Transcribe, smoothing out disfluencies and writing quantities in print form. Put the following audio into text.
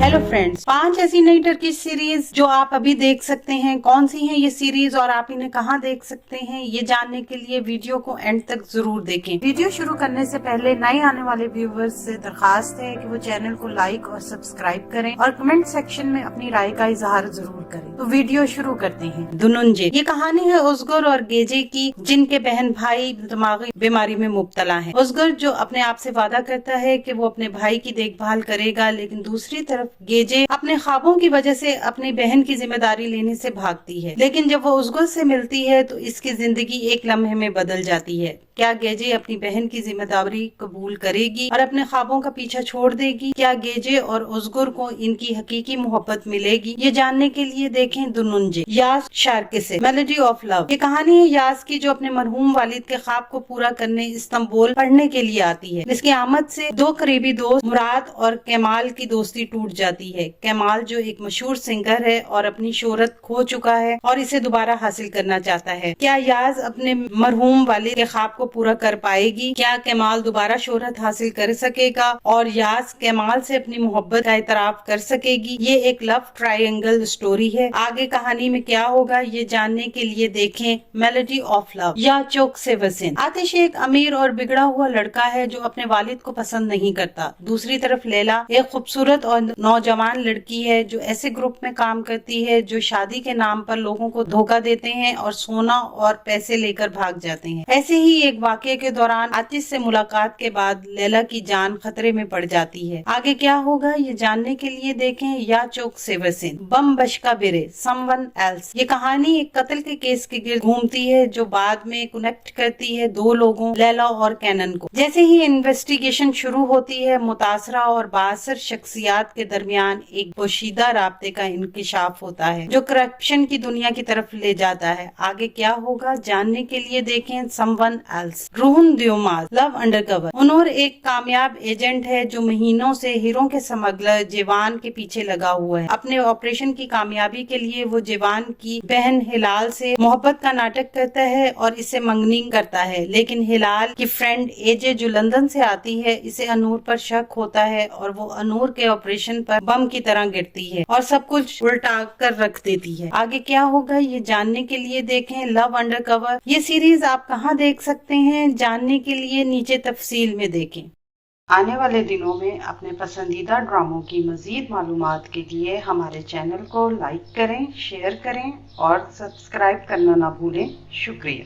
Hello friends, 5 ऐसी नई Turkey series जो आप अभी देख सकते हैं, कौन सी हैं ये सीरीज और आप इन्हें कहां देख सकते हैं, ये जानने के लिए वीडियो को एंड तक जरूर देखें। वीडियो शुरू करने से पहले नए आने वाले व्यूवर्स से दरखास्त है कि वो चैनल को लाइक और सब्सक्राइब करें और कमेंट सेक्शन में अपनी राय का इजहार जरूर करें। तो वीडियो शुरू करते हैं। दुनुंजे, ये कहानी है ओज़गुर और गेजे की, जिनके बहन भाई दिमागी बीमारी में मुब्तला है। ओज़गुर जो अपने आप से वादा करता है कि वो अपने भाई की देखभाल करेगा, लेकिन दूसरी तरफ गेजे अपने ख्वाबों की वजह से अपनी बहन की जिम्मेदारी लेने से भागती है। लेकिन जब वो ओज़गुर से मिलती है तो इसकी जिंदगी एक लम्हे में बदल जाती है। क्या गेजे अपनी बहन की जिम्मेदारी कबूल करेगी और अपने ख्वाबों का पीछा छोड़ देगी? क्या गेजे और ओज़गुर को इनकी हकीकी मोहब्बत मिलेगी? ये जानने के लिए देखें दुनुंजे। यास शार्के से मेलोडी ऑफ लव। ये कहानी है यास की, जो अपने मरहूम वालिद के ख्वाब को पूरा करने इस्तांबुल पढ़ने के लिए आती है। इसकी आमद से दो करीबी दोस्त मुराद और केमाल की दोस्ती टूट जाती है। केमाल जो एक मशहूर सिंगर है और अपनी शोहरत खो चुका है और इसे दोबारा हासिल करना चाहता है। क्या यास अपने मरहूम वालिद के ख्वाब को पूरा कर पाएगी? क्या केमाल दोबारा शोहरत हासिल कर सकेगा और यास केमाल से अपनी मोहब्बत का इतराफ कर सकेगी? ये एक लव ट्रायंगल स्टोरी है। आगे कहानी में क्या होगा ये जानने के लिए देखें मेलोडी ऑफ लव या चौक से वसीन। आतिश एक अमीर और बिगड़ा हुआ लड़का है जो अपने वालिद को पसंद नहीं करता। दूसरी तरफ लैला एक खूबसूरत और नौजवान लड़की है जो ऐसे ग्रुप में काम करती है जो शादी के नाम पर लोगों को धोखा देते हैं और सोना और पैसे लेकर भाग जाते हैं। ऐसे ही एक वाकये के दौरान आतिश से मुलाकात के बाद लैला की जान खतरे में पड़ जाती है। आगे क्या होगा ये जानने के लिए देखें या चौक से वसीन। बम बशका बिरे समवन एल्स। ये कहानी एक कत्ल के केस के गिर्द घूमती है जो बाद में कनेक्ट करती है दो लोगों लैला और कैनन को। जैसे ही इन्वेस्टिगेशन शुरू होती है, मुतासरा और बासर शख्सियात के दरमियान एक पोशीदा राब्ते का इंकिशाफ होता है जो करप्शन की दुनिया की तरफ ले जाता है। आगे क्या होगा जानने के लिए देखें समवन एल्स। रूहन दियोमाज लव अंडरकवर। उनोर एक कामयाब एजेंट है जो महीनों से हीरो के स्मगलर जेवान के पीछे लगा हुआ है। अपने ऑपरेशन की कामयाबी के लिए वो जेवान की बहन हिलाल से मोहब्बत का नाटक करता है और इसे मंगनी करता है, लेकिन हिलाल की फ्रेंड एजे जो लंदन से आती है, इसे अनूर पर शक होता है और वो अनूर के ऑपरेशन पर बम की तरह गिरती है और सब कुछ उल्टा कर रख देती है। आगे क्या होगा ये जानने के लिए देखें लव अंडरकवर। ये सीरीज आप कहां देख सकते हैं जानने के लिए नीचे तफसील में देखें। आने वाले दिनों में अपने पसंदीदा ड्रामों की मजीद मालूमात के लिए हमारे चैनल को लाइक करें, शेयर करें और सब्सक्राइब करना ना भूलें। शुक्रिया।